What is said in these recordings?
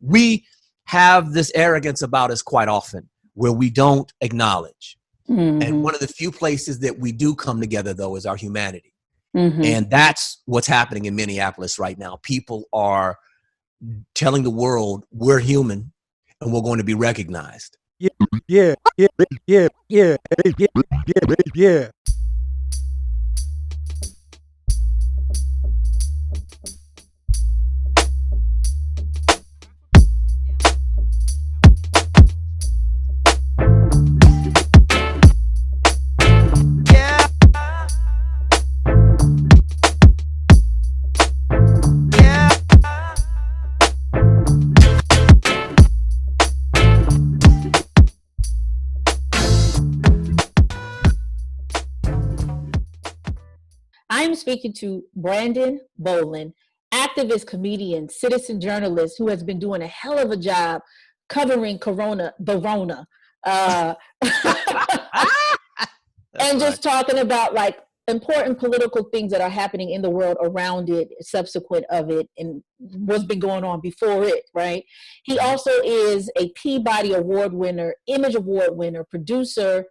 We have this arrogance about us quite often where we don't acknowledge. Mm-hmm. And one of the few places that we do come together, though, is our humanity. Mm-hmm. And that's what's happening in Minneapolis right now. People are telling the world we're human and we're going to be recognized. Yeah. I'm speaking to Brandon Bowlin, activist, comedian, citizen journalist who has been doing a hell of a job covering the Rona, and just talking about like important political things that are happening in the world around it, subsequent of it, and what's been going on before it, right? He also is a Peabody Award winner, Image Award winner, producer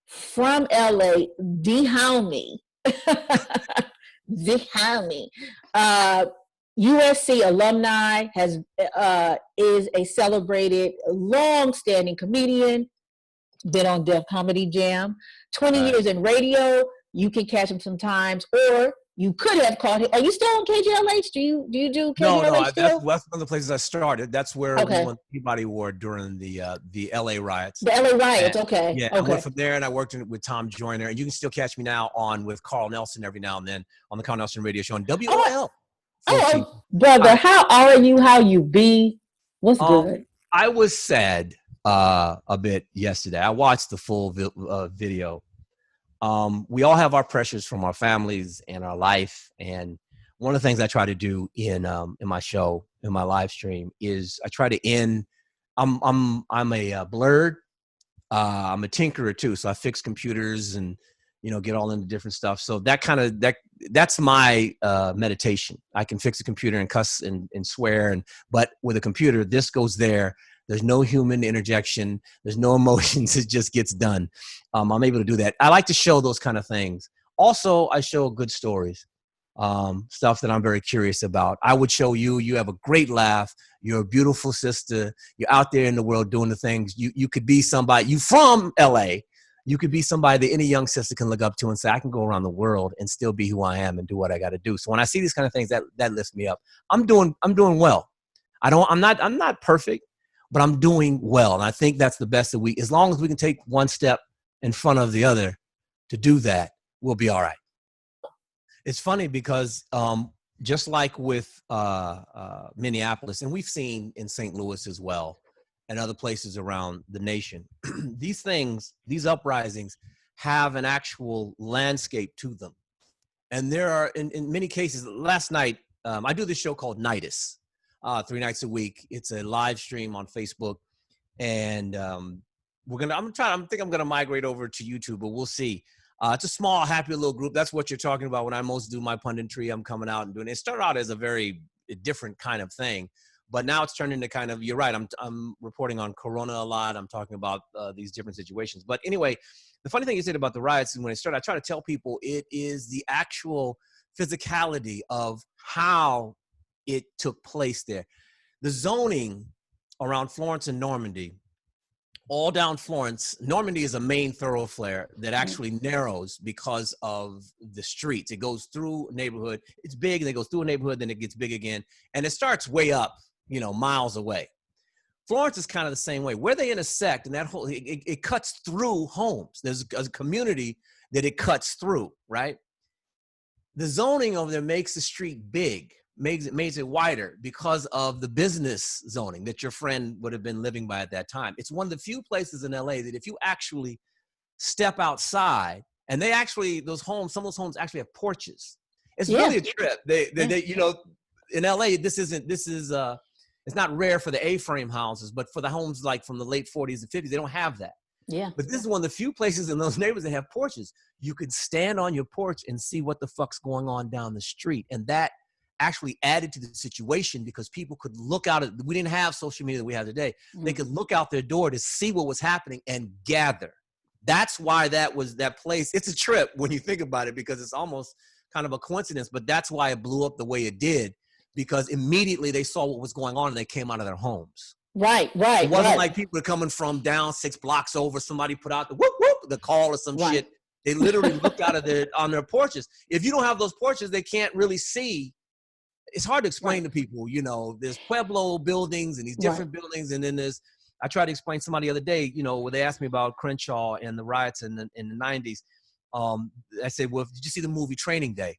from LA, Dehami. Dehami. USC alumni, is a celebrated, long-standing comedian, been on Def Comedy Jam, 20 years in radio. You can catch him sometimes, or you could have caught him. Are you still on KJLH? Do you do KJLH still? That's one of the places I started. That's where we won the Peabody Award during the LA riots. The LA riots, okay. Yeah, I went from there and I worked with Tom Joyner. And you can still catch me now with Carl Nelson every now and then on the Carl Nelson radio show on WOL. Oh, brother, how are you? How you be? What's good? I was sad a bit yesterday. I watched the full video. We all have our pressures from our families and our life. And one of the things I try to do in my show, in my live stream, is I try to end. I'm a blurred. I'm a tinkerer too, so I fix computers and get all into different stuff. So that's my meditation. I can fix a computer and cuss and swear, but with a computer, this goes there. There's no human interjection. There's no emotions. It just gets done. I'm able to do that. I like to show those kind of things. Also, I show good stories, stuff that I'm very curious about. I would show you have a great laugh. You're a beautiful sister. You're out there in the world doing the things. You could be somebody. You from LA. You could be somebody that any young sister can look up to and say, I can go around the world and still be who I am and do what I got to do. So when I see these kind of things, that lifts me up. I'm doing well. I'm not perfect, but I'm doing well. And I think that's the best that as long as we can take one step in front of the other to do that, we'll be all right. It's funny because just like with Minneapolis, and we've seen in St. Louis as well, and other places around the nation, these uprisings have an actual landscape to them. And there are, in many cases, last night, I do this show called Nightus, 3 nights a week. It's a live stream on Facebook. And I'm gonna migrate over to YouTube, but we'll see. It's a small, happy little group. That's what you're talking about when I most do my punditry. I'm coming out and doing it. It started out as a very different kind of thing. But now it's turned into kind of, you're right, I'm reporting on Corona a lot. I'm talking about these different situations. But anyway, the funny thing you said about the riots is when it started, I try to tell people it is the actual physicality of how it took place there. The zoning around Florence and Normandy, all down Florence, Normandy is a main thoroughfare that actually narrows because of the streets. It goes through a neighborhood. It's big, and it goes through a neighborhood, then it gets big again. And it starts way up, miles away. Florence is kind of the same way. Where they intersect, and that whole, it cuts through homes. There's a community that it cuts through, right? The zoning over there makes the street big, makes it wider because of the business zoning that your friend would have been living by at that time. It's one of the few places in LA that if you actually step outside, and some of those homes actually have porches. It's really a trip. They in LA, it's not rare for the A-frame houses, but for the homes like from the late 40s and 50s, they don't have that. Yeah. But this is one of the few places in those neighborhoods that have porches. You could stand on your porch and see what the fuck's going on down the street. And that actually added to the situation because people could look out we didn't have social media that we have today. They could look out their door to see what was happening and gather. That's why that place. It's a trip when you think about it, because it's almost kind of a coincidence, but that's why it blew up the way it did, because immediately they saw what was going on and they came out of their homes. Right. It wasn't like people were coming from down 6 blocks over. Somebody put out the whoop, whoop, the call or some shit. They literally looked out of on their porches. If you don't have those porches, they can't really see. It's hard to explain to people, you know, there's Pueblo buildings and these different buildings. And then I tried to explain to somebody the other day, you know, where they asked me about Crenshaw and the riots in the 90s. I said, well, did you see the movie Training Day?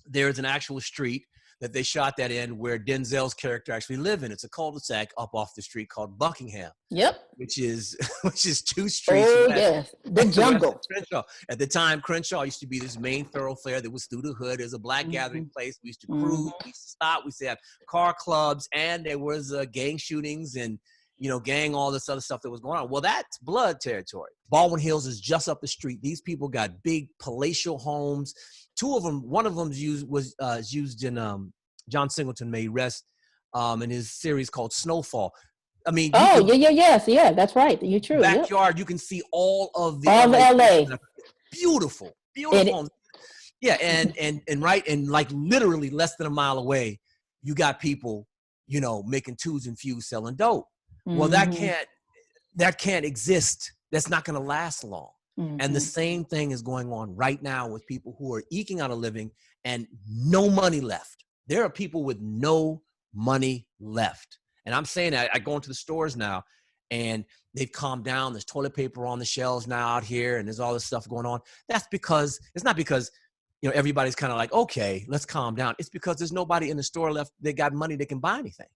There's an actual street that they shot that in where Denzel's character actually lived in. It's a cul-de-sac up off the street called Buckingham. Yep. Which is 2 streets. Oh, yes. The jungle. Crenshaw. At the time, Crenshaw used to be this main thoroughfare that was through the hood. There's a black gathering place. We used to cruise. We used to stop. We used to have car clubs. And there was gang shootings and, you know, gang, all this other stuff that was going on. Well, that's blood territory. Baldwin Hills is just up the street. These people got big palatial homes. 2 of them, one of them was used in John Singleton made Rest in his series called Snowfall. I mean, yeah, that's right. You're true. Backyard, you can see all of the LA. Beautiful homes. Yeah, and right, and like literally less than a mile away, you got people, you know, making twos and fews selling dope. Well, that can't exist. That's not going to last long. And the same thing is going on right now with people who are eking out a living and no money left. There are people with no money left. And I'm saying that I go into the stores now and they've calmed down. There's toilet paper on the shelves now out here and there's all this stuff going on. That's because, it's not because, you know, everybody's kind of like, okay, let's calm down. It's because there's nobody in the store left that got money that can buy anything.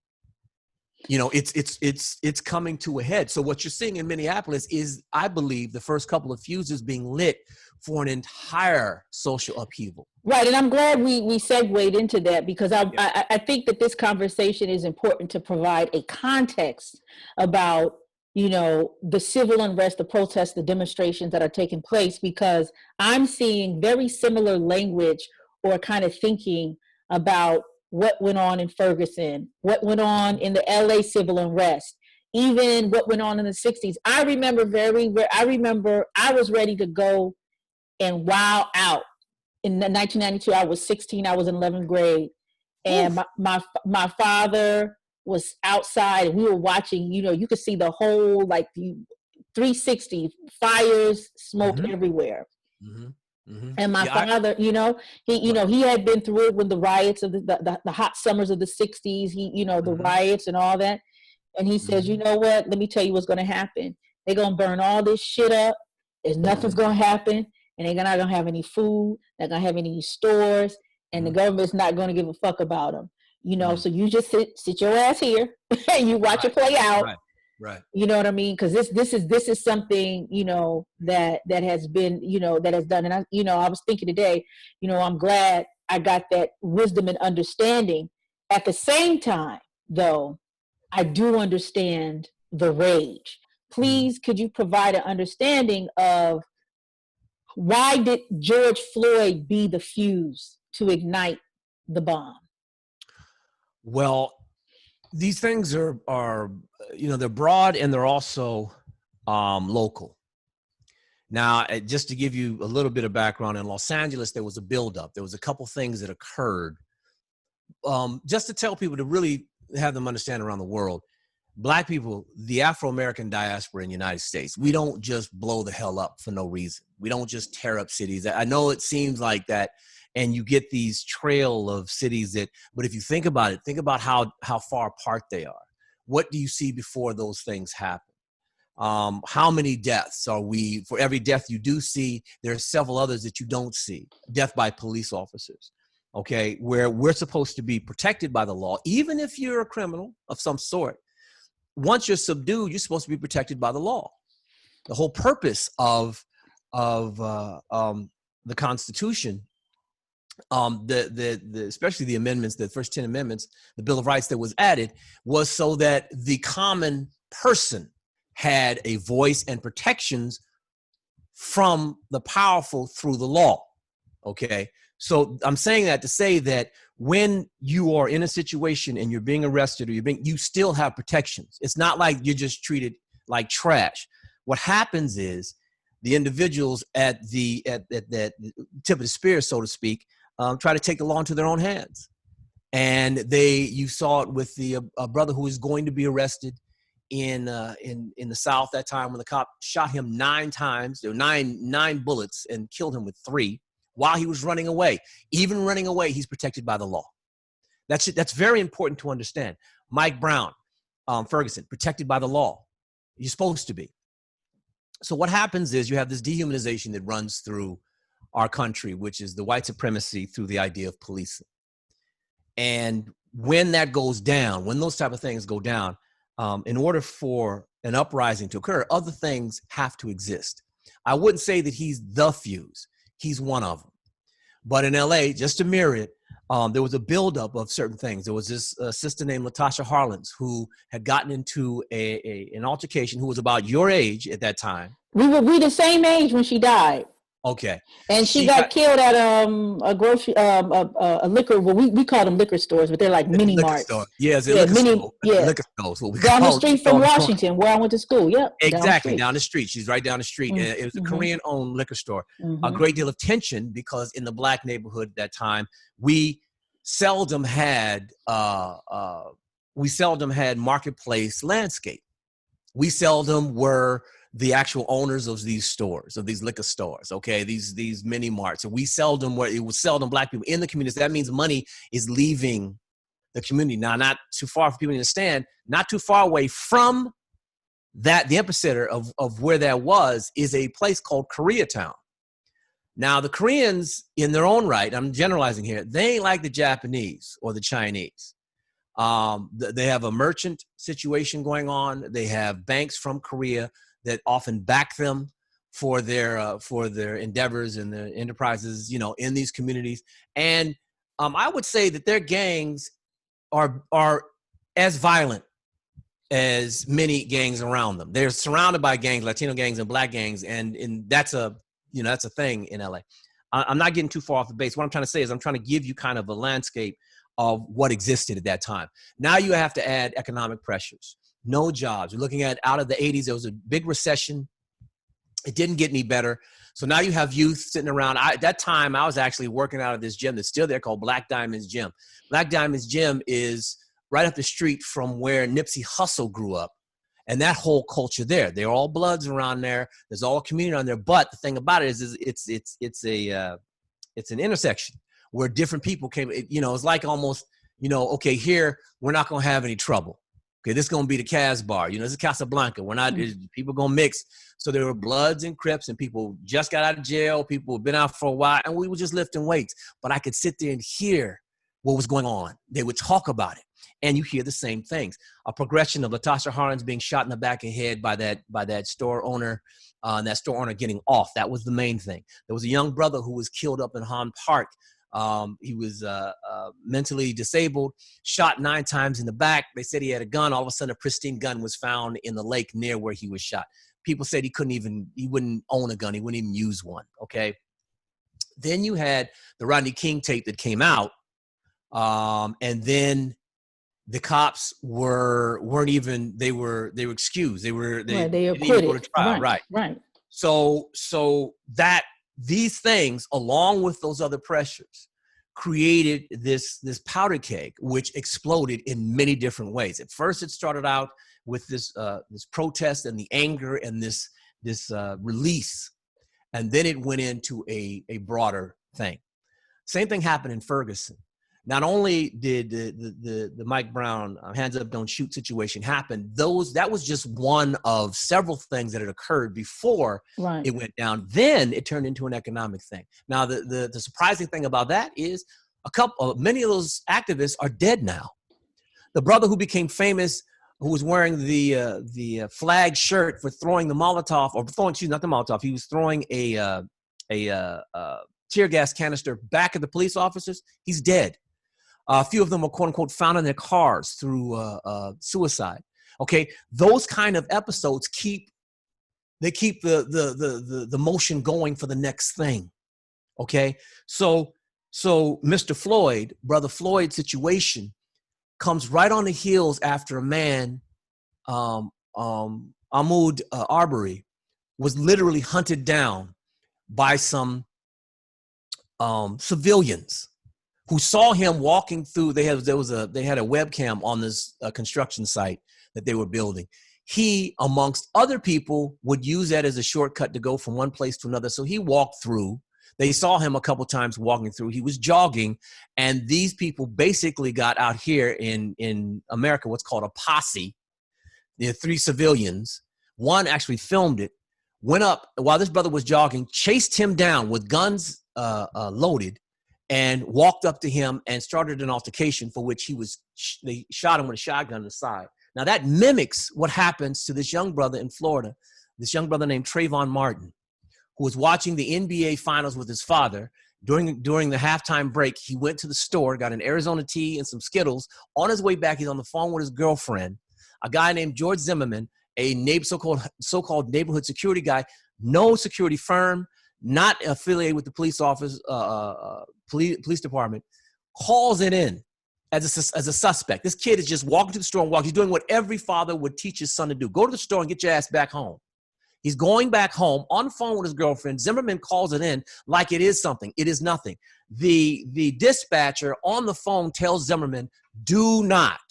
You know, it's coming to a head. So what you're seeing in Minneapolis is, I believe, the first couple of fuses being lit for an entire social upheaval. Right, and I'm glad we segued into that, because I think that this conversation is important to provide a context about, you know, the civil unrest, the protests, the demonstrations that are taking place, because I'm seeing very similar language or kind of thinking about what went on in Ferguson, what went on in the LA civil unrest, even what went on in the 60s. I remember I was ready to go and wow out. In 1992, I was 16, I was in 11th grade. And my father was outside and we were watching, you know, you could see the whole, like, the 360, fires, smoke everywhere. And my father, you know, he had been through it when the riots of the hot summers of the 60s, the riots and all that. And he says, you know what, let me tell you what's going to happen. They're going to burn all this shit up. There's nothing's going to happen. And they're not going to have any food. They're not going to have any stores. And the government's not going to give a fuck about them. You know, so you just sit your ass here and you watch it play out. Right. You know what I mean? Because this is something, you know, that has been, you know, that has done. And I was thinking today, you know, I'm glad I got that wisdom and understanding. At the same time, though, I do understand the rage. Please, could you provide an understanding of why did George Floyd be the fuse to ignite the bomb? Well, these things are you know, they're broad and they're also local. Now, just to give you a little bit of background, in Los Angeles, there was a buildup. There was a couple things that occurred. Just to tell people, to really have them understand around the world, Black people, the Afro-American diaspora in the United States, we don't just blow the hell up for no reason. We don't just tear up cities. I know it seems like that, and you get these trail of cities but if you think about it, think about how far apart they are. What do you see before those things happen? How many deaths for every death you do see, there are several others that you don't see. Death by police officers, okay, where we're supposed to be protected by the law, even if you're a criminal of some sort. Once you're subdued, you're supposed to be protected by the law. The whole purpose of the Constitution, especially the amendments, the first 10 amendments, the Bill of Rights that was added, was so that the common person had a voice and protections from the powerful through the law. Okay, So I'm saying that to say that when you are in a situation and you're being arrested or you still have protections. It's not like you're just treated like trash. What happens is the individuals at that tip of the spear, so to speak, try to take the law into their own hands. And you saw it with the brother who was going to be arrested in the South that time, when the cop shot him 9 times. There were nine bullets, and killed him with 3 while he was running away. Even running away, he's protected by the law. That's very important to understand. Mike Brown, Ferguson, protected by the law. You're supposed to be. So what happens is you have this dehumanization that runs through our country, which is the white supremacy through the idea of policing. And when that goes down, when those type of things go down, in order for an uprising to occur, other things have to exist. I wouldn't say that he's the fuse. He's one of them. But in LA, just to mirror it, there was a buildup of certain things. There was this sister named Latasha Harlins who had gotten into an altercation, who was about your age at that time. We were the same age when she died. Okay. And she got killed at a grocery, a liquor. Well, we call them liquor stores, but they're like mini marts. Yeah, it's a liquor store. Yeah, liquor stores. What we down call the street from Washington, where I went to school. Yep. Exactly, down the street. She's right down the street. Mm-hmm. It was a Korean-owned liquor store. Mm-hmm. A great deal of tension because in the Black neighborhood at that time, we seldom had marketplace landscape. We seldom were the actual owners of these stores, of these liquor stores, okay, these mini marts. And it was seldom Black people in the community. That means money is leaving the community. Now, not too far for people to understand, not too far away from that, the epicenter of where that was, is a place called Koreatown. Now, the Koreans, in their own right, I'm generalizing here, they ain't like the Japanese or the Chinese. They have a merchant situation going on. They have banks from Korea that often back them for their endeavors and their enterprises, in these communities. And I would say that their gangs are as violent as many gangs around them. They're surrounded by gangs, Latino gangs and Black gangs, and that's a thing in LA. I'm not getting too far off the base. What I'm trying to say is I'm trying to give you kind of a landscape of what existed at that time. Now you have to add economic pressures. No jobs. You're looking at, out of the 80s, there was a big recession. It didn't get any better. So now you have youth sitting around. At that time, I was actually working out of this gym that's still there called Black Diamond's Gym. Black Diamond's Gym is right up the street from where Nipsey Hussle grew up. And that whole culture there. They're all Bloods around there. There's all community on there. But the thing about it is it's an intersection where different people came. It's like almost, okay, here, we're not going to have any trouble. Okay, this is going to be the Casbah. This is Casablanca. We're not, people going to mix. So there were Bloods and Crips, and people just got out of jail. People had been out for a while, and we were just lifting weights. But I could sit there and hear what was going on. They would talk about it, and you hear the same things. A progression of Latasha Harlins being shot in the back of the head by that store owner, and that store owner getting off. That was the main thing. There was a young brother who was killed up in Hahn Park. He was mentally disabled, shot 9 times in the back. They said he had a gun. All of a sudden, a pristine gun was found in the lake near where he was shot. People said he wouldn't own a gun. He wouldn't even use one. Okay. Then you had the Rodney King tape that came out. And then the cops weren't even, they were excused. They didn't even go to trial. Right. So these things, along with those other pressures, created this powder keg, which exploded in many different ways. At first, it started out with this protest and the anger and this release, and then it went into a broader thing. Same thing happened in Ferguson. Not only did the Mike Brown hands up, don't shoot situation happen, that was just one of several things that had occurred before it went down. Then it turned into an economic thing. Now, the surprising thing about that is many of those activists are dead now. The brother who became famous, who was wearing the flag shirt for throwing the Molotov, not the Molotov, he was throwing a tear gas canister back at the police officers. He's dead. A few of them were, quote unquote, found in their cars through suicide. Okay, those kind of episodes keep the motion going for the next thing. Okay, so So Mr. Floyd, Brother Floyd situation comes right on the heels after a man, Ahmaud Arbery, was literally hunted down by some civilians who saw him walking through. They had a webcam on this construction site that they were building. He, amongst other people, would use that as a shortcut to go from one place to another. So he walked through. They saw him a couple times walking through. He was jogging, and these people basically got out here in America what's called a posse. There are 3 civilians. One actually filmed it, went up while this brother was jogging, chased him down with guns loaded, and walked up to him and started an altercation for which they shot him with a shotgun in the side. Now that mimics what happens to this young brother in Florida, this young brother named Trayvon Martin, who was watching the NBA finals with his father. During the halftime break, he went to the store, got an Arizona tea and some Skittles. On his way back, he's on the phone with his girlfriend, a guy named George Zimmerman, a so-called neighborhood security guy, no security firm, not affiliated with the police office, police department, calls it in as a suspect. This kid is just walking to the store and walking. He's doing what every father would teach his son to do. Go to the store and get your ass back home. He's going back home on the phone with his girlfriend. Zimmerman calls it in like it is something. It is nothing. The dispatcher on the phone tells Zimmerman, do not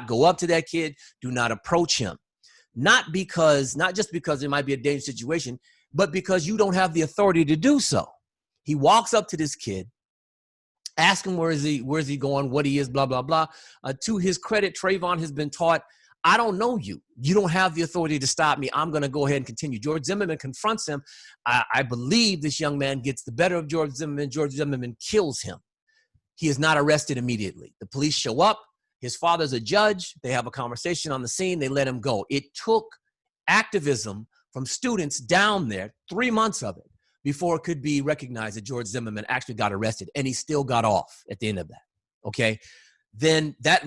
go up to that kid. Do not approach him. Not just because it might be a dangerous situation, but because you don't have the authority to do so. He walks up to this kid, asks him where is he going, what he is, blah, blah, blah. To his credit, Trayvon has been taught, I don't know you. You don't have the authority to stop me. I'm going to go ahead and continue. George Zimmerman confronts him. I believe this young man gets the better of George Zimmerman. George Zimmerman kills him. He is not arrested immediately. The police show up. His father's a judge. They have a conversation on the scene. They let him go. It took activism from students down there, 3 months of it, before it could be recognized that George Zimmerman actually got arrested, and he still got off at the end of that. Okay, then that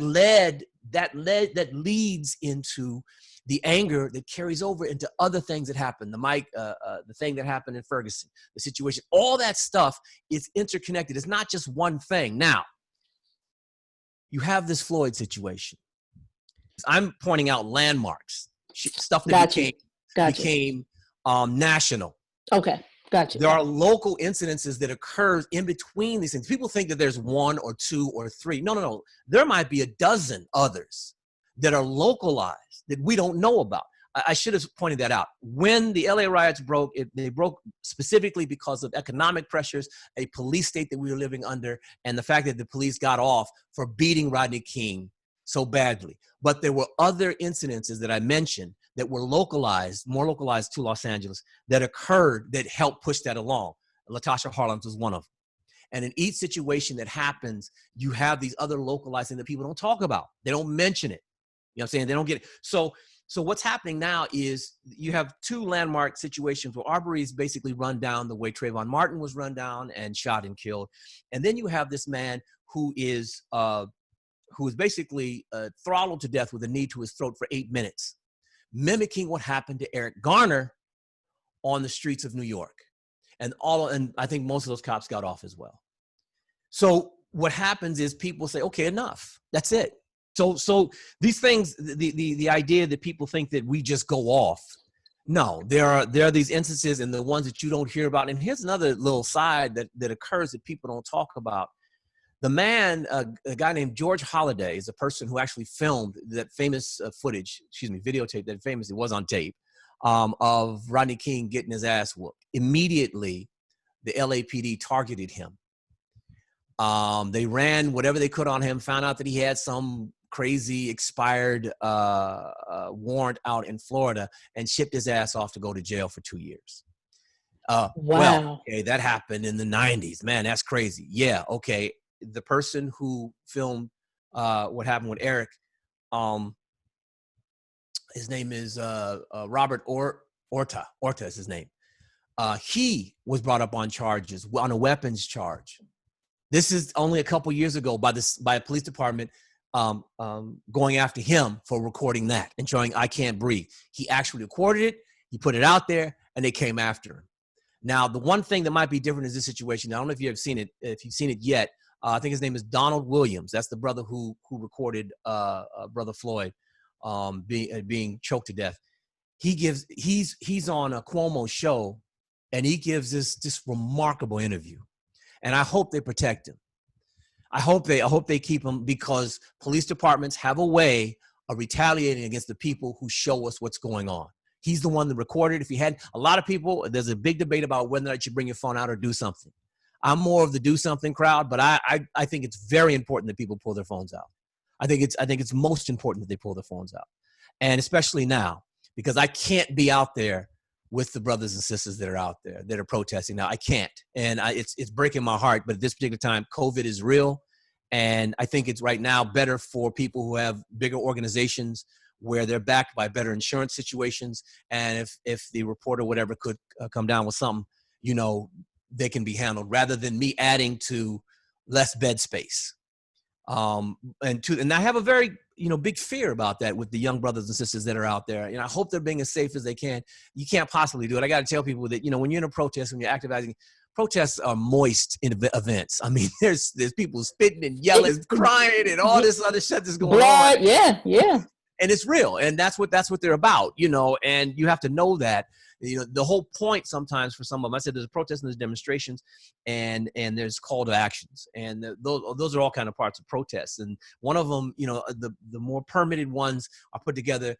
leads into the anger that carries over into other things that happen. The thing that happened in Ferguson, the situation, all that stuff is interconnected. It's not just one thing. Now, you have this Floyd situation. I'm pointing out landmarks, stuff that became national. Okay, gotcha. There are local incidences that occur in between these things. People think that there's 1 or 2 or 3. No. There might be a dozen others that are localized that we don't know about. I should have pointed that out. When the LA riots broke, they broke specifically because of economic pressures, a police state that we were living under, and the fact that the police got off for beating Rodney King so badly. But there were other incidences that I mentioned that were more localized to Los Angeles, that occurred that helped push that along. Latasha Harlins was one of them. And in each situation that happens, you have these other localized things that people don't talk about. They don't mention it. You know what I'm saying? They don't get it. So what's happening now is you have 2 landmark situations where Arbery is basically run down the way Trayvon Martin was run down and shot and killed. And then you have this man who is basically throttled to death with a knee to his throat for 8 minutes, mimicking what happened to Eric Garner on the streets of New York. And I think most of those cops got off as well. So what happens is people say, okay, enough. That's it. So these things, the idea that people think that we just go off. No, there are these instances, and the ones that you don't hear about. And here's another little side that occurs that people don't talk about. The man, a guy named George Holliday, is a person who actually filmed that famous videotape that famously was on tape, of Rodney King getting his ass whooped. Immediately, the LAPD targeted him. They ran whatever they could on him, found out that he had some crazy expired warrant out in Florida, and shipped his ass off to go to jail for 2 years. Wow. Well, okay, that happened in the 90s. Man, that's crazy. Yeah, okay. The person who filmed what happened with Eric, his name is Robert Orta. Orta is his name. He was brought up on charges, on a weapons charge. This is only a couple years ago by a police department going after him for recording that and showing I Can't Breathe. He actually recorded it. He put it out there, and they came after him. Now, the one thing that might be different is this situation. I don't know if you have seen it, if you've seen it yet. I think his name is Donald Williams. That's the brother who recorded Brother Floyd being choked to death. He's on a Cuomo show, and he gives this remarkable interview. And I hope they protect him. I hope they keep him, because police departments have a way of retaliating against the people who show us what's going on. He's the one that recorded. If he had a lot of people, there's a big debate about whether or not you should bring your phone out or do something. I'm more of the do something crowd, but I think it's very important that people pull their phones out. I think it's most important that they pull their phones out, and especially now, because I can't be out there with the brothers and sisters that are out there that are protesting now. I can't, and it's breaking my heart. But at this particular time, COVID is real, and I think it's right now better for people who have bigger organizations where they're backed by better insurance situations, and if the reporter whatever could come down with something, they can be handled, rather than me adding to less bed space. And I have a very big fear about that with the young brothers and sisters that are out there. I hope they're being as safe as they can. You can't possibly do it. I got to tell people that when you're in a protest, when you're activizing, protests are moist events. I mean, there's people spitting and yelling, crying, and all this other shit that's going on. Yeah. And it's real, and that's what they're about, and you have to know that. The whole point sometimes for some of them, I said there's a protest and there's demonstrations, and there's call to actions, and those are all kind of parts of protests. And one of them, the more permitted ones are put together.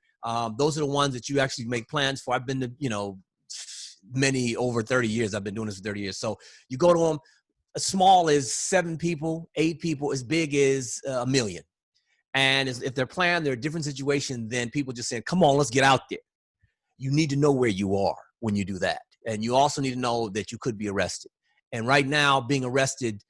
Those are the ones that you actually make plans for. I've been to many over 30 years. I've been doing this for 30 years. So you go to them, as small as 7 people, 8 people, as big as 1 million. And if they're planned, they're a different situation than people just saying, come on, let's get out there. You need to know where you are when you do that. And you also need to know that you could be arrested. And right now, being arrested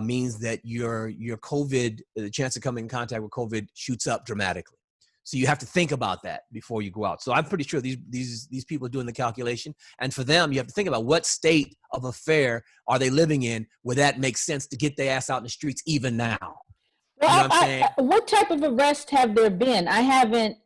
means that your COVID, the chance of coming in contact with COVID shoots up dramatically. So you have to think about that before you go out. So I'm pretty sure these people are doing the calculation. And for them, you have to think about what state of affair are they living in where that makes sense to get their ass out in the streets even now. Well, what type of arrests have there been? I haven't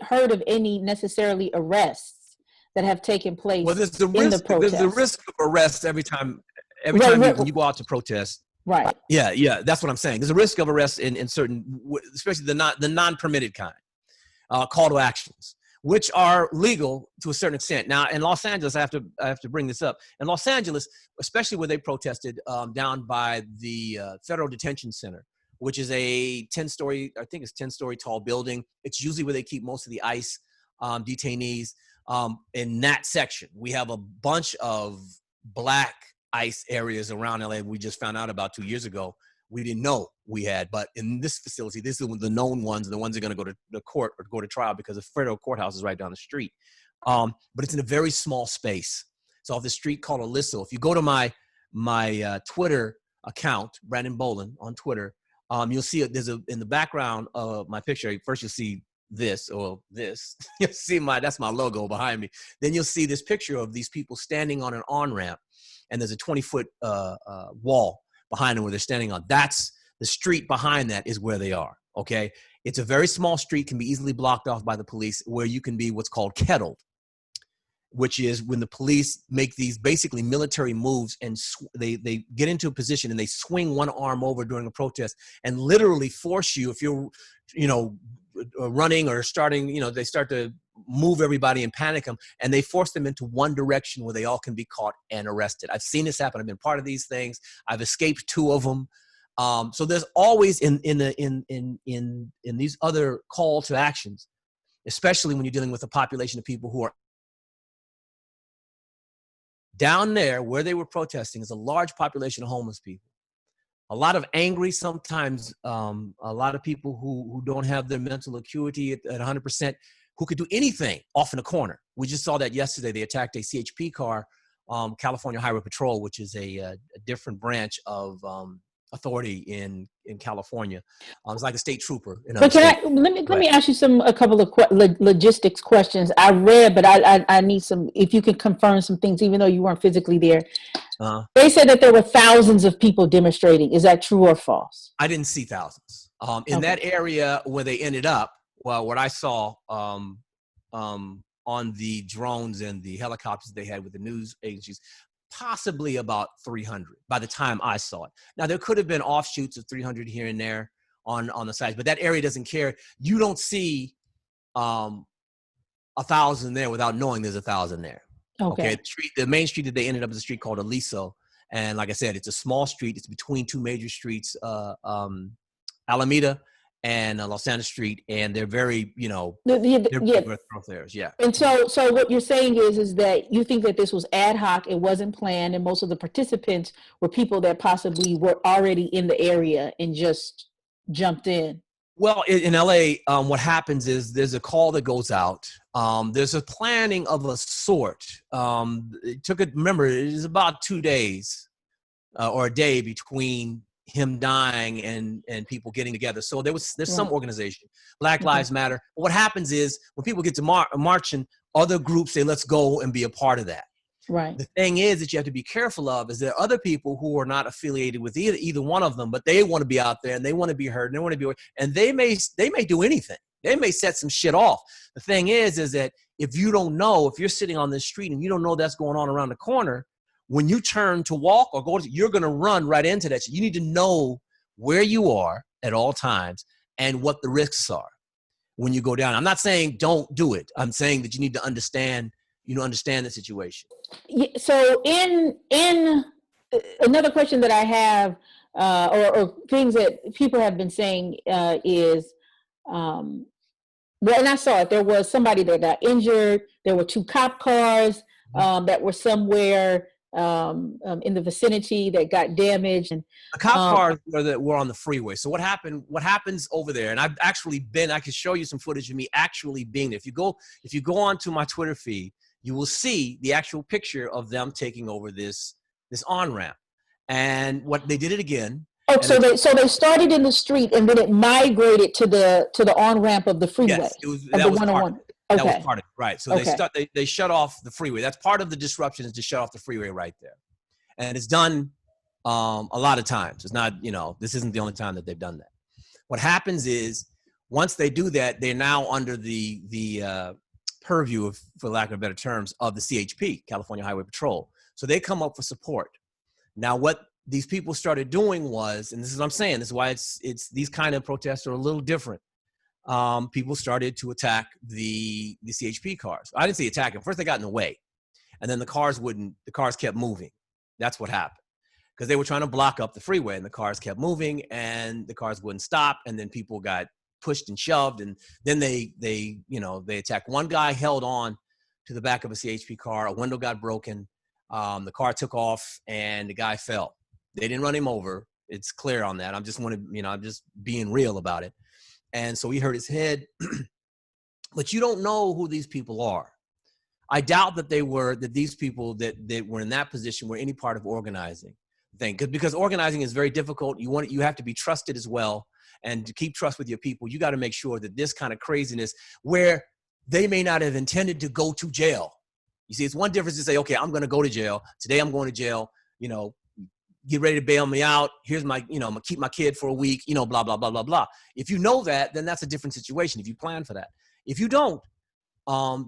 heard of any necessarily arrests that have taken place. Well, there's the risk of arrest every time when you go out to protest. Right. Yeah, that's what I'm saying. There's a risk of arrest in certain, especially the non-permitted kind, call to actions, which are legal to a certain extent. Now, in Los Angeles, I have to bring this up. In Los Angeles, especially where they protested down by the Federal Detention Center, which is a 10-story tall building. It's usually where they keep most of the ICE detainees. In that section, we have a bunch of black ICE areas around LA. We just found out about 2 years ago. We didn't know we had, but in this facility, this is the known ones, the ones that are going to go to the court or go to trial, because the federal courthouse is right down the street. But it's in a very small space. It's off the street called Alysso. If you go to my Twitter account, Brandon Bowlin on Twitter, you'll see in the background of my picture. First, you'll see this. You'll see that's my logo behind me. Then you'll see this picture of these people standing on an on-ramp, and there's a 20-foot wall behind them where they're standing on. That's the street behind that is where they are. Okay, it's a very small street, can be easily blocked off by the police, where you can be what's called kettled, which is when the police make these basically military moves, and they get into a position and they swing one arm over during a protest and literally force you, if you're, running or starting, they start to move everybody and panic them, and they force them into one direction where they all can be caught and arrested. I've seen this happen. I've been part of these things. I've escaped 2 of them. So there's always in these other call to actions, especially when you're dealing with a population of people who are down there where they were protesting, is a large population of homeless people. A lot of angry, sometimes a lot of people who don't have their mental acuity at 100%, who could do anything off in a corner. We just saw that yesterday. They attacked a CHP car, California Highway Patrol, which is a different branch of authority in California. It's like a state trooper. But let me ask you a couple of logistics questions. I read, but I need some, if you can confirm some things, even though you weren't physically there. They said that there were thousands of people demonstrating. Is that true or false? I didn't see thousands. In that area where they ended up, well, what I saw, on the drones and the helicopters they had with the news agencies, possibly about 300 by the time I saw it. Now, there could have been offshoots of 300 here and there on the sides, but that area doesn't care. You don't see 1,000 there without knowing there's 1,000 there. Okay. The main street that they ended up is a street called Aliso. And like I said, it's a small street. It's between two major streets, Alameda and Los Angeles Street. And they're very, they're thoroughfares. Yeah. And so what you're saying is that you think that this was ad hoc, it wasn't planned, and most of the participants were people that possibly were already in the area and just jumped in. Well, in LA, what happens is there's a call that goes out. There's a planning of a sort. Remember, it was about 2 days or a day between him dying and people getting together. So there's some organization, Black Lives Matter. But what happens is when people get to marching, other groups say, let's go and be a part of that. Right. The thing is that you have to be careful of is there are other people who are not affiliated with either one of them, but they want to be out there and they want to be heard and they want to be, and they may do anything. They may set some shit off. The thing is that if you don't know, if you're sitting on this street and you don't know that's going on around the corner, when you turn to walk or go, you're going to run right into that shit. You need to know where you are at all times and what the risks are when you go down. I'm not saying don't do it. I'm saying that you need to understand the situation. So in another question that I have, or things that people have been saying is, and I saw it, there was somebody that got injured. There were 2 cop cars that were somewhere in the vicinity that got damaged. And the cop cars were on the freeway. So what happens over there, and I've actually been, I can show you some footage of me actually being there. If you go onto my Twitter feed, you will see the actual picture of them taking over this on-ramp. And what they did it again. Oh, so they started in the street and then it migrated to the on-ramp of the freeway. Yes, that was part of it, right. So they shut off the freeway. That's part of the disruption, is to shut off the freeway right there. And it's done a lot of times. It's not, this isn't the only time that they've done that. What happens is once they do that, they're now under the purview of, for lack of better terms, of the CHP, California Highway Patrol. So they come up for support. Now, what these people started doing was, and this is what I'm saying, this is why it's these kind of protests are a little different. People started to attack the CHP cars. I didn't say attack them. First, they got in the way, and then the cars kept moving. That's what happened, because they were trying to block up the freeway, and the cars kept moving, and the cars wouldn't stop, and then people got pushed and shoved, and then they attacked. One guy held on to the back of a CHP car. A window got broken. The car took off, and the guy fell. They didn't run him over. It's clear on that. I'm just being real about it. And so he hurt his head, but you don't know who these people are. I doubt that these people that were in that position were any part of organizing thing, because organizing is very difficult. You have to be trusted as well. And to keep trust with your people, you got to make sure that this kind of craziness, where they may not have intended to go to jail. You see, it's one difference to say, okay, I'm going to go to jail. Today I'm going to jail, get ready to bail me out. Here's my, I'm going to keep my kid for a week, blah, blah, blah, blah, blah. If you know that, then that's a different situation. If you plan for that. If you don't,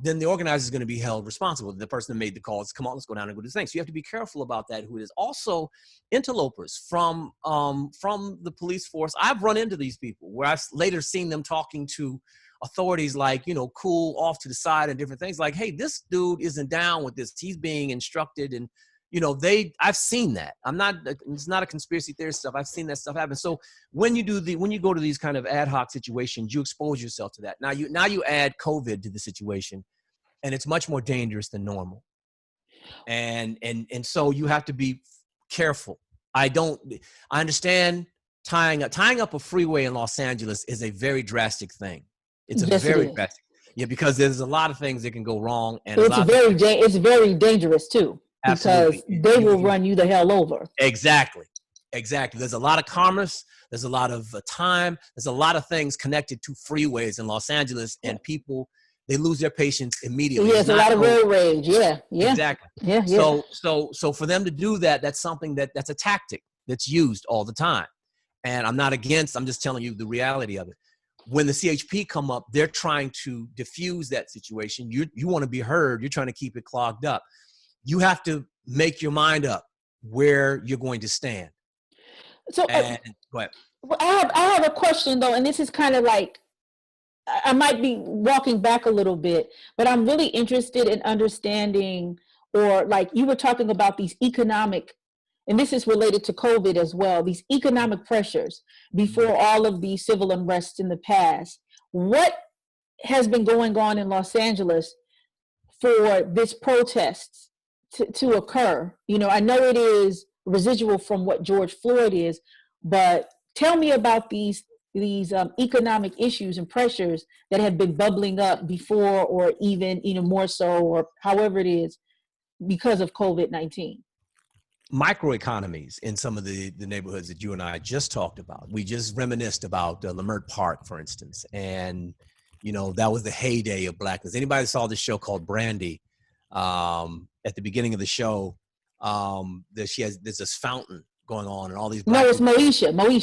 then the organizer is going to be held responsible. The person that made the calls, come on, let's go down and go do this thing. So you have to be careful about that, who it is. Also, interlopers from the police force. I've run into these people where I've later seen them talking to authorities, like, cool off to the side and different things, like, hey, this dude isn't down with this. He's being instructed, and I've seen that. It's not a conspiracy theory stuff. I've seen that stuff happen. So when you go to these kind of ad hoc situations, you expose yourself to that. Now you add COVID to the situation, and it's much more dangerous than normal. And so you have to be careful. I understand tying up a freeway in Los Angeles is a very drastic thing. It's very drastic. Yeah, because there's a lot of things that can go wrong, and it's very dangerous too. Absolutely. Because they will run you the hell over. Exactly. There's a lot of commerce. There's a lot of time. There's a lot of things connected to freeways in Los Angeles, and people, they lose their patience immediately. There's a lot of road rage. Yeah. Exactly. Yeah. So for them to do that, that's something that's a tactic that's used all the time. And I'm not against, I'm just telling you the reality of it. when the CHP come up, they're trying to diffuse that situation. You want to be heard. You're trying to keep it clogged up. You have to make your mind up where you're going to stand. So and go ahead. I have a question though, and this is kind of like, I might be walking back a little bit, but I'm really interested in understanding, or like you were talking about these economic, and this is related to COVID as well, these economic pressures before all of the civil unrest in the past. What has been going on in Los Angeles for this protest to occur? You know, I know it is residual from what George Floyd is, but tell me about these economic issues and pressures that have been bubbling up before, or even more so, or however it is, because of COVID-19. Microeconomies in some of the neighborhoods that you and I just talked about. We just reminisced about Leimert Park, for instance, and that was the heyday of blackness. Anybody saw this show called Brandy? At the beginning of the show, there's this fountain going on, and all these black. No, it's Moesha. Brandy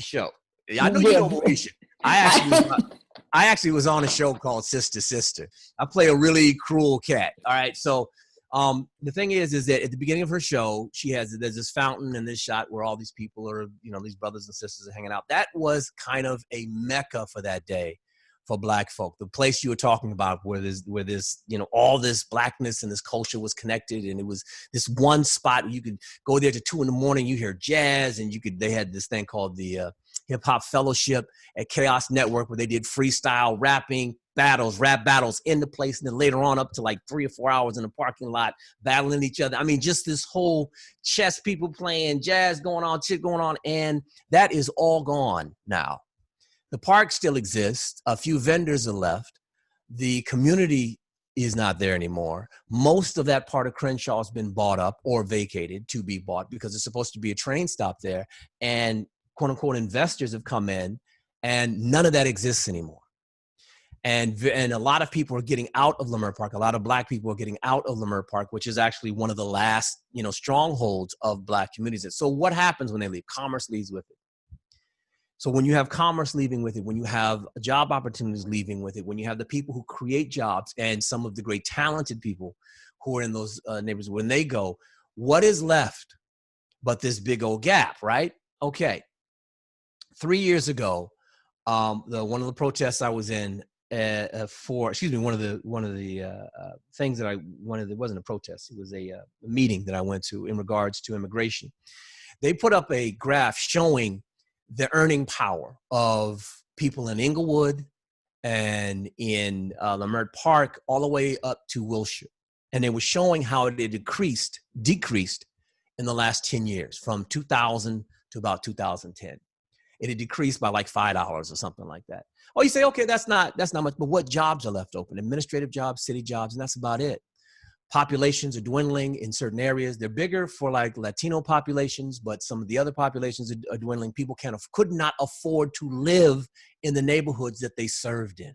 show. I know you know Moesha. I actually was on a show called Sister Sister. I play a really cruel cat. All right, so the thing is that at the beginning of her show, there's this fountain and this shot where all these people are, these brothers and sisters are hanging out. That was kind of a mecca for that day for black folk. The place you were talking about where this, all this blackness and this culture was connected. And it was this one spot where you could go there to 2 a.m. You hear jazz, and they had this thing called the Hip Hop Fellowship at Chaos Network, where they did freestyle rapping rap battles in the place, and then later on up to like 3 or 4 hours in the parking lot battling each other. I mean, just this whole chess, people playing, jazz going on, shit going on, and that is all gone now. The park still exists. A few vendors are left. The community is not there anymore. Most of that part of Crenshaw has been bought up or vacated to be bought, because it's supposed to be a train stop there, and quote unquote investors have come in, and none of that exists anymore. And a lot of people are getting out of Leimert Park. A lot of black people are getting out of Leimert Park, which is actually one of the last, strongholds of black communities. So what happens when they leave? Commerce leaves with it. So when you have commerce leaving with it, when you have job opportunities leaving with it, when you have the people who create jobs and some of the great talented people who are in those neighborhoods, when they go, what is left but this big old gap, right? Okay. 3 years ago, one of the protests I was in, one of the things that I wanted, it wasn't a protest, it was a meeting that I went to in regards to immigration. They put up a graph showing the earning power of people in Inglewood and in Leimert Park all the way up to Wilshire. And they were showing how it decreased in the last 10 years, from 2000 to about 2010. It had decreased by like $5 or something like that. Oh, you say, okay, that's not much, but what jobs are left open? Administrative jobs, city jobs, and that's about it. Populations are dwindling in certain areas. They're bigger for like Latino populations, but some of the other populations are dwindling. People could not afford to live in the neighborhoods that they served in.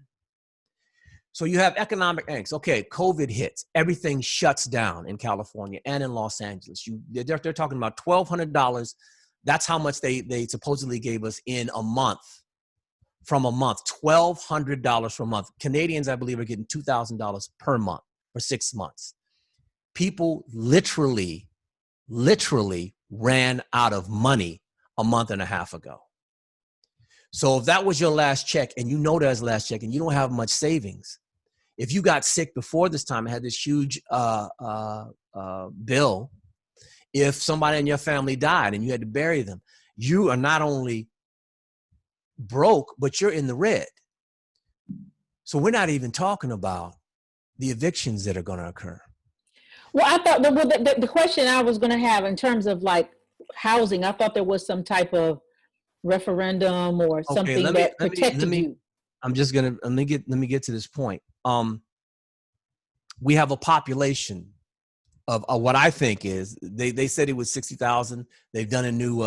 So you have economic angst. Okay, COVID hits. Everything shuts down in California and in Los Angeles. They're talking about $1,200. That's how much they supposedly gave us in a month. From a month, $1,200 per month. Canadians, I believe, are getting $2,000 per month for 6 months. People literally ran out of money a month and a half ago. So if that was your last check, and that's last check, and you don't have much savings, if you got sick before this time and had this huge bill, if somebody in your family died and you had to bury them, you are not only broke, but you're in the red. So we're not even talking about the evictions that are going to occur. Well, I thought the question I was going to have in terms of like housing, I thought there was some type of referendum or something that protected you. I'm just going to, let me get to this point. We have a population of what I think is, they said it was 60,000. They've done a new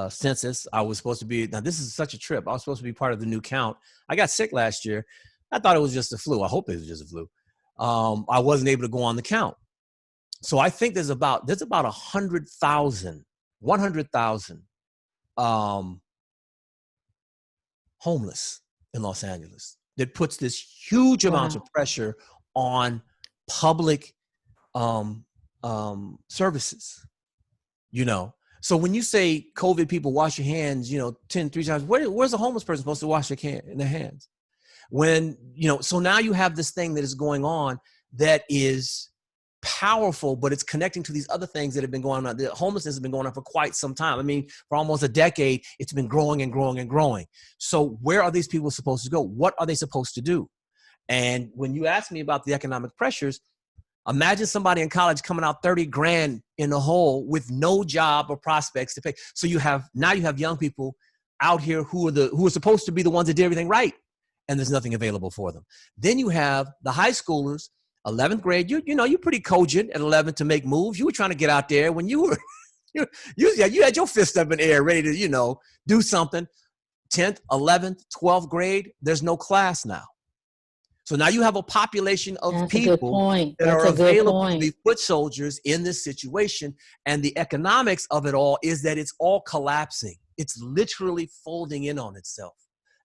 census. I was supposed to be, now this is such a trip. I was supposed to be part of the new count. I got sick last year. I thought it was just a flu. I hope it was just a flu. I wasn't able to go on the count. So I think there's about 100,000 homeless in Los Angeles. That puts this huge amount of pressure on public services, you know. So when you say COVID people wash your hands, you know, 3 times, where's a homeless person supposed to wash their hands? When, you know, so now you have this thing that is going on that is powerful, but it's connecting to these other things that have been going on. The homelessness has been going on for quite some time. I mean, for almost a decade, it's been growing and growing and growing. So where are these people supposed to go? What are they supposed to do? And when you ask me about the economic pressures, imagine somebody in college coming out 30 grand in a hole with no job or prospects to pay. So now you have young people out here who are supposed to be the ones that did everything right, and there's nothing available for them. Then you have the high schoolers, 11th grade. You're pretty cogent at 11 to make moves. You were trying to get out there when you were you had your fist up in the air ready to, you know, do something. 10th, 11th, 12th grade, there's no class now. So now you have a population of people that are available to be foot soldiers in this situation. And the economics of it all is that it's all collapsing. It's literally folding in on itself.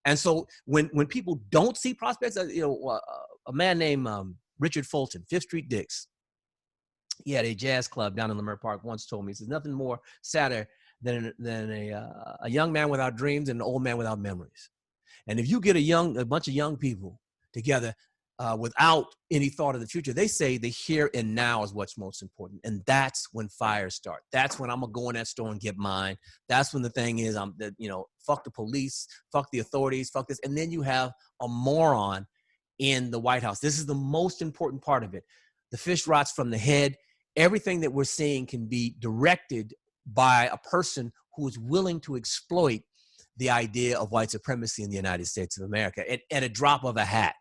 And so when people don't see prospects, you know, a man named Richard Fulton, Fifth Street Dicks, he had a jazz club down in Leimert Park, once told me, he says, nothing more sadder than a young man without dreams and an old man without memories. And if you get a bunch of young people together without any thought of the future, they say the here and now is what's most important. And that's when fires start. That's when I'm going to go in that store and get mine. That's when the thing is, fuck the police, fuck the authorities, fuck this. And then you have a moron in the White House. This is the most important part of it. The fish rots from the head. Everything that we're seeing can be directed by a person who is willing to exploit the idea of white supremacy in the United States of America at a drop of a hat.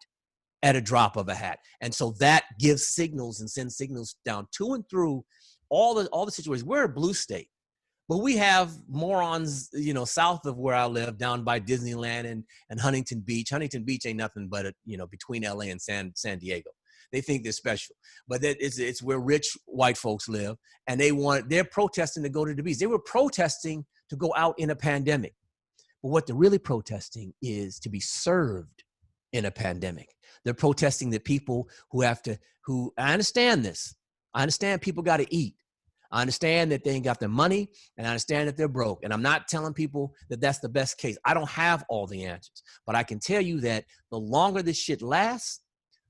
At a drop of a hat. And so that gives signals and sends signals down to and through all the situations. We're a blue state, but we have morons, you know, south of where I live, down by Disneyland and Huntington Beach. Huntington Beach ain't nothing but between LA and San Diego. They think they're special, but it's where rich white folks live, and they're protesting to go to the beach. They were protesting to go out in a pandemic. But what they're really protesting is to be served in a pandemic. They're protesting that people I understand this. I understand people got to eat. I understand that they ain't got their money, and I understand that they're broke. And I'm not telling people that that's the best case. I don't have all the answers, but I can tell you that the longer this shit lasts,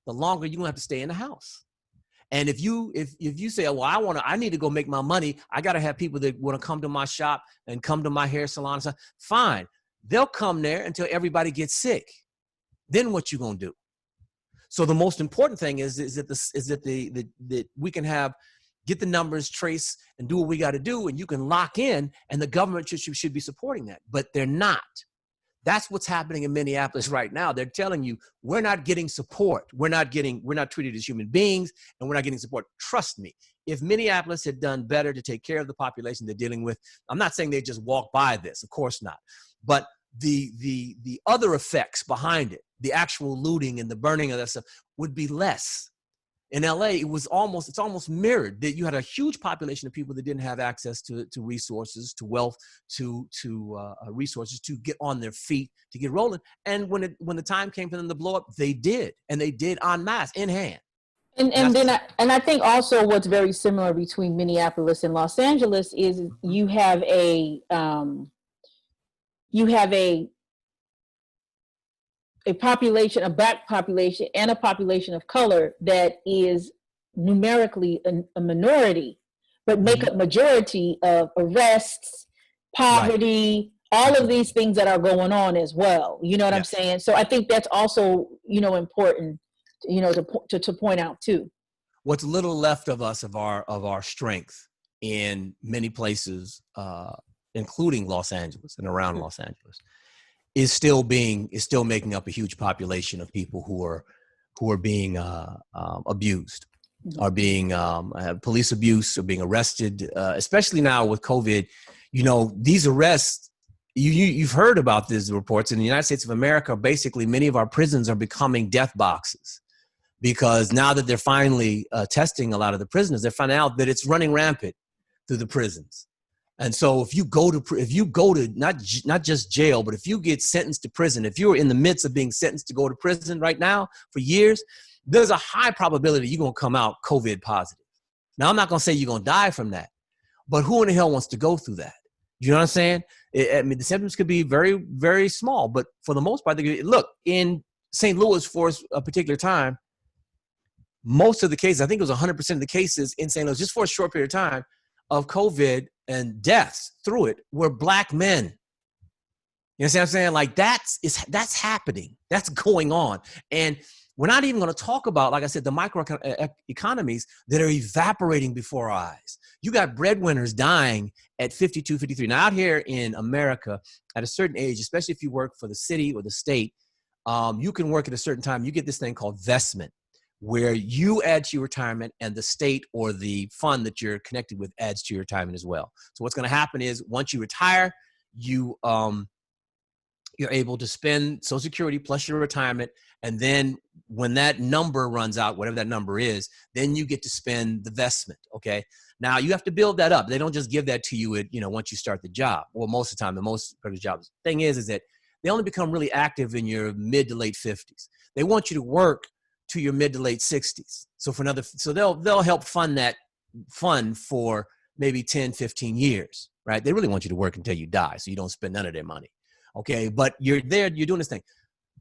the longer you're gonna have to stay in the house. And if you say, well, I need to go make my money, I got to have people that want to come to my shop and come to my hair salon and stuff. Fine. They'll come there until everybody gets sick. Then what you gonna do? So the most important thing is that we can get the numbers, trace, and do what we got to do, and you can lock in, and the government should be supporting that, but they're not. That's what's happening in Minneapolis right now. They're telling you we're not getting support. We're not treated as human beings, and we're not getting support. Trust me, if Minneapolis had done better to take care of the population they're dealing with, I'm not saying they just walk by this, of course not, but the other effects behind it, the actual looting and the burning of that stuff, would be less. In LA, it's almost mirrored that you had a huge population of people that didn't have access to resources, to wealth, to resources to get on their feet, to get rolling. And when the time came for them to blow up, they did, and they did en masse, in hand. And I think also what's very similar between Minneapolis and Los Angeles is you have a population, a black population, and a population of color that is numerically a minority, but make up majority of arrests, poverty, all of these things that are going on as well. You know what I'm saying? So I think that's also, important, to point out too. What's little left of us of our strength in many places, including Los Angeles and around Los Angeles, is still making up a huge population of people who are being abused, are being police abuse, or being arrested, especially now with COVID. These arrests, you've heard about these reports in the United States of America. Basically, many of our prisons are becoming death boxes, because now that they're finally testing a lot of the prisoners, they're finding out that it's running rampant through the prisons. And so if you go to not just jail, but if you get sentenced to prison, if you're in the midst of being sentenced to go to prison right now for years, there's a high probability you're going to come out COVID positive. Now, I'm not going to say you're going to die from that, but who in the hell wants to go through that? You know what I'm saying? I mean, the symptoms could be very, very small, but for the most part, look, in St. Louis for a particular time, most of the cases, I think it was 100% of the cases in St. Louis, just for a short period of time, of COVID and deaths through it were Black men. You know what I'm saying? Like that's happening. That's going on. And we're not even going to talk about, like I said, the micro economies that are evaporating before our eyes. You got breadwinners dying at 52, 53. Now out here in America, at a certain age, especially if you work for the city or the state, you can work at a certain time. You get this thing called vestment, where you add to your retirement and the state or the fund that you're connected with adds to your retirement as well. So what's going to happen is once you retire, you're able to spend Social Security plus your retirement. And then when that number runs out, whatever that number is, then you get to spend the vestment. Okay. Now you have to build that up. They don't just give that to you once you start the job. Well, most of the time, the most of the jobs. Thing is that they only become really active in your mid to late 50s. They want you to work to your mid to late 60s. So they'll help fund that fund for maybe 10, 15 years, right? They really want you to work until you die, so you don't spend none of their money. Okay, but you're there, you're doing this thing.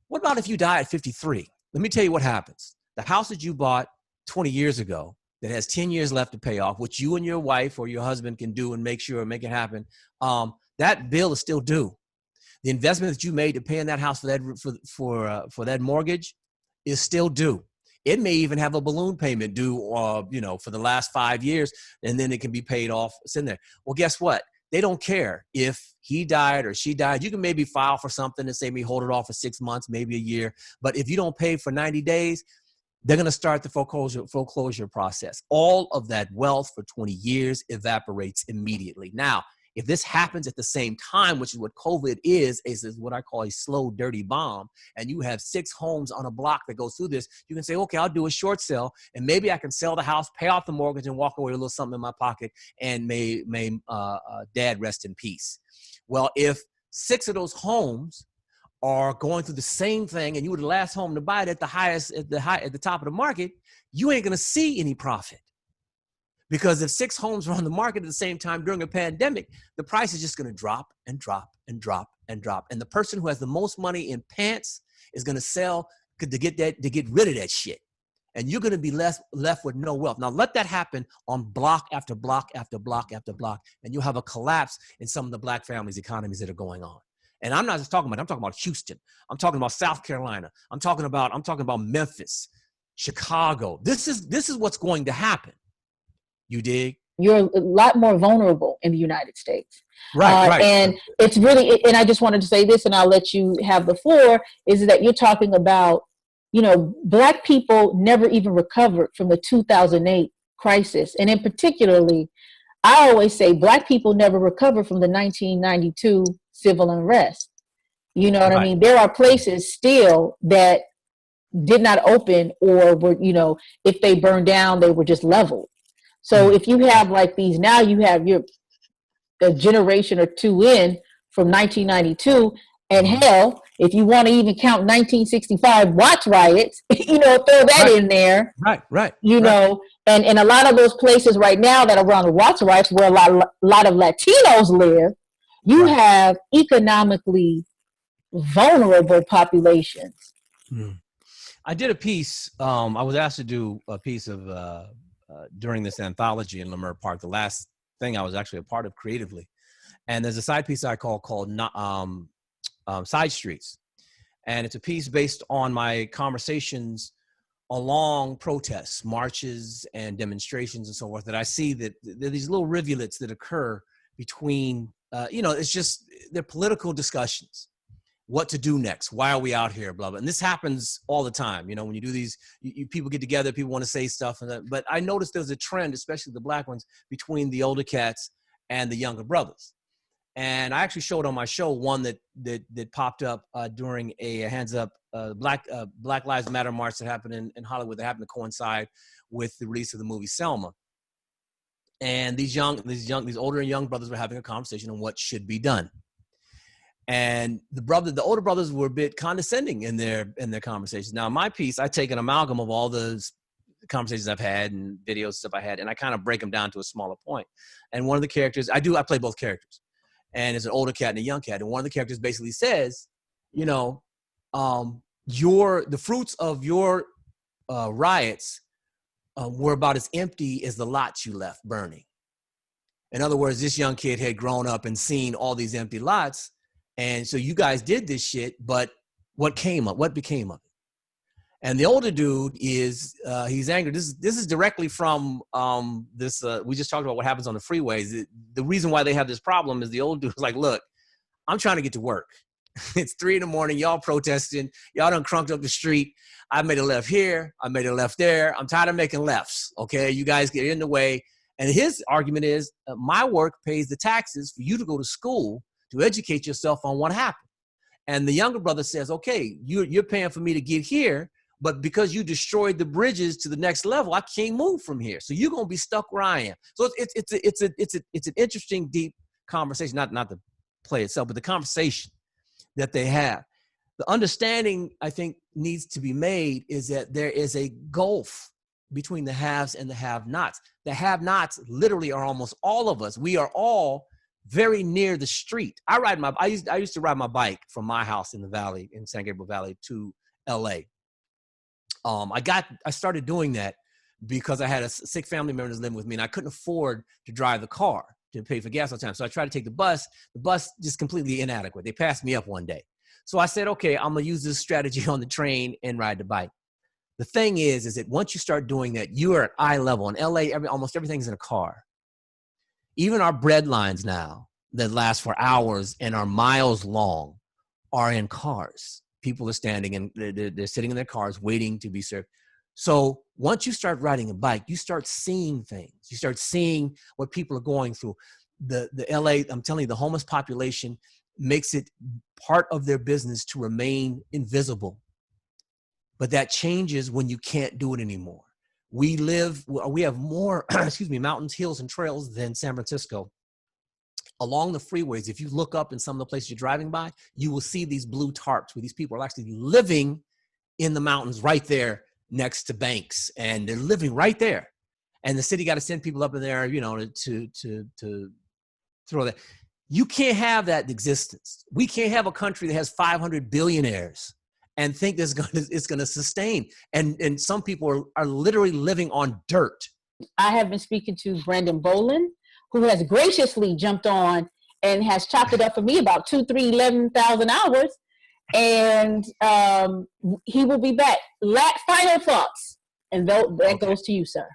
What about if you die at 53? Let me tell you what happens. The house that you bought 20 years ago that has 10 years left to pay off, which you and your wife or your husband can do and make it happen, that bill is still due. The investment that you made to pay in that house for that mortgage is still due. It may even have a balloon payment due, for the last 5 years, and then it can be paid off. It's in there. Well, guess what? They don't care if he died or she died. You can maybe file for something and say, maybe hold it off for 6 months, maybe a year. But if you don't pay for 90 days, they're going to start the foreclosure process. All of that wealth for 20 years evaporates immediately. Now, if this happens at the same time, which is what COVID is what I call a slow, dirty bomb, and you have 6 homes on a block that goes through this, you can say, okay, I'll do a short sale, and maybe I can sell the house, pay off the mortgage, and walk away with a little something in my pocket, and may dad rest in peace. Well, if 6 of those homes are going through the same thing, and you were the last home to buy it at the top of the market, you ain't gonna see any profit. Because if 6 homes are on the market at the same time during a pandemic, the price is just going to drop and drop and drop and drop. And the person who has the most money in pants is going to sell to get rid of that shit. And you're going to be left with no wealth. Now let that happen on block after block after block after block, and you'll have a collapse in some of the Black families' economies that are going on. And I'm talking about Houston. I'm talking about South Carolina. I'm talking about Memphis, Chicago. This is what's going to happen. You dig? You're a lot more vulnerable in the United States. Right. And it's really, and I just wanted to say this, and I'll let you have the floor, is that you're talking about, Black people never even recovered from the 2008 crisis. And in particularly, I always say Black people never recovered from the 1992 civil unrest. You know what I mean? There are places still that did not open, or were, if they burned down, they were just leveled. So if you have like these, now you have a generation or two in from 1992, and hell, if you want to even count 1965 watch riots, throw that in there. Right. And a lot of those places right now that are around the watch riots, where a lot of Latinos live, you have economically vulnerable populations. I did a piece. I was asked to do a piece of during this anthology in Leimert Park, the last thing I was actually a part of creatively. And there's a side piece I called Side Streets. And it's a piece based on my conversations along protests, marches, and demonstrations and so forth, that I see that there are these little rivulets that occur between, it's just, they're political discussions. What to do next? Why are we out here? Blah, blah. And this happens all the time. When you do these, people get together, people want to say stuff. But I noticed there's a trend, especially the Black ones, between the older cats and the younger brothers. And I actually showed on my show one that popped up during a Hands Up Black Lives Matter march that happened in Hollywood, that happened to coincide with the release of the movie Selma. And these older and young brothers were having a conversation on what should be done. And the older brothers were a bit condescending in their conversations. Now, in my piece, I take an amalgam of all the conversations I've had and videos stuff I had, and I kind of break them down to a smaller point. And one of the characters, I play both characters, and it's an older cat and a young cat. And one of the characters basically says, you know, the fruits of your riots were about as empty as the lots you left burning. In other words, this young kid had grown up and seen all these empty lots. And so you guys did this shit, but what became of it? And the older dude is, he's angry. This is directly from we just talked about what happens on the freeways. The reason why they have this problem is the old dude's like, look, I'm trying to get to work. It's 3 a.m, y'all protesting. Y'all done crunked up the street. I made a left here. I made a left there. I'm tired of making lefts. Okay, you guys get in the way. And his argument is, my work pays the taxes for you to go to school to educate yourself on what happened. And the younger brother says, okay, you're paying for me to get here, but because you destroyed the bridges to the next level, I can't move from here. So you're gonna be stuck where I am. So it's an interesting, deep conversation, not the play itself, but the conversation that they have. The understanding, I think, needs to be made is that there is a gulf between the haves and the have-nots. The have-nots literally are almost all of us. We are all very near the street. I used to ride my bike from my house in the valley, in San Gabriel Valley, to LA. I started doing that because I had a sick family member that's living with me, and I couldn't afford to drive the car to pay for gas all the time. So I tried to take the bus. The bus just completely inadequate. They passed me up one day. So I said, okay, I'm gonna use this strategy on the train and ride the bike. The thing is that once you start doing that, you are at eye level. In LA, almost everything's in a car. Even our bread lines now that last for hours and are miles long are in cars. People are standing and they're sitting in their cars waiting to be served. So once you start riding a bike, you start seeing things. You start seeing what people are going through. The LA, I'm telling you, the homeless population makes it part of their business to remain invisible. But that changes when you can't do it anymore. We have more, mountains, hills, and trails than San Francisco. Along the freeways, if you look up in some of the places you're driving by, you will see these blue tarps where these people are actually living in the mountains right there next to banks, and they're living right there. And the city got to send people up in there, to throw that. You can't have that existence. We can't have a country that has 500 billionaires and think it's going to sustain. And some people are literally living on dirt. I have been speaking to Brandon Bowlin, who has graciously jumped on and has chopped it up for me about 11,000 hours. And he will be back. Final thoughts. And that goes to you, sir.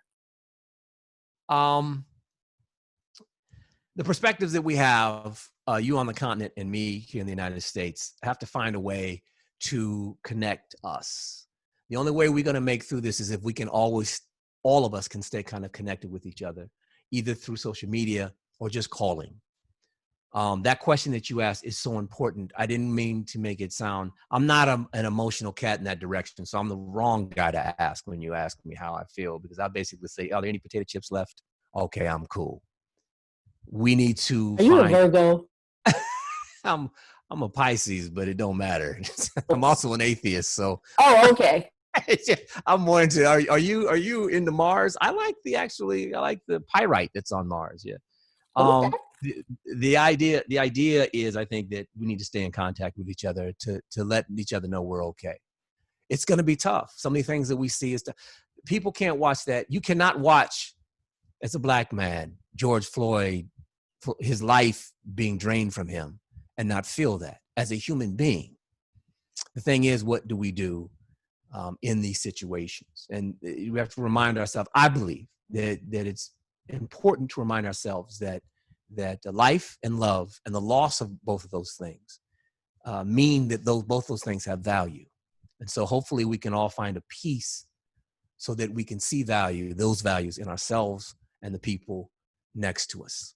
The perspectives that we have, you on the continent and me here in the United States, have to find a way to connect us. The only way we're going to make through this is if we can all of us can stay kind of connected with each other, either through social media or just calling. That question that you asked is so important. I didn't mean to make it sound, I'm not an emotional cat in that direction. So I'm the wrong guy to ask when you ask me how I feel, because I basically say, are there any potato chips left? Okay, I'm cool. We need to Are you a Virgo? I'm a Pisces, but it don't matter. I'm also an atheist, so. Oh, okay. I'm more into. Are you into Mars? I like the pyrite that's on Mars. Yeah. Okay. The idea is, I think that we need to stay in contact with each other to let each other know we're okay. It's going to be tough. So many things that we see is people can't watch that. You cannot watch, as a black man, George Floyd, his life being drained from him and not feel that as a human being. The thing is, what do we do in these situations? And we have to remind ourselves, I believe that it's important to remind ourselves that life and love and the loss of both of those things mean that both those things have value. And so hopefully we can all find a peace so that we can see those values in ourselves and the people next to us.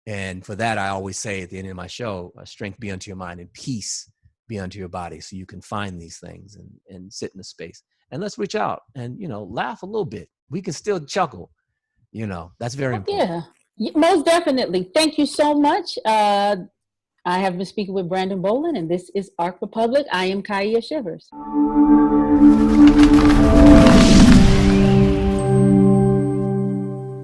And for that, I always say at the end of my show, strength be unto your mind and peace be unto your body. So you can find these things and sit in the space. And let's reach out and, laugh a little bit. We can still chuckle. You know, that's very important. Yeah, most definitely. Thank you so much. I have been speaking with Brandon Bowlin, and this is Arc Republic. I am Kaya Shivers.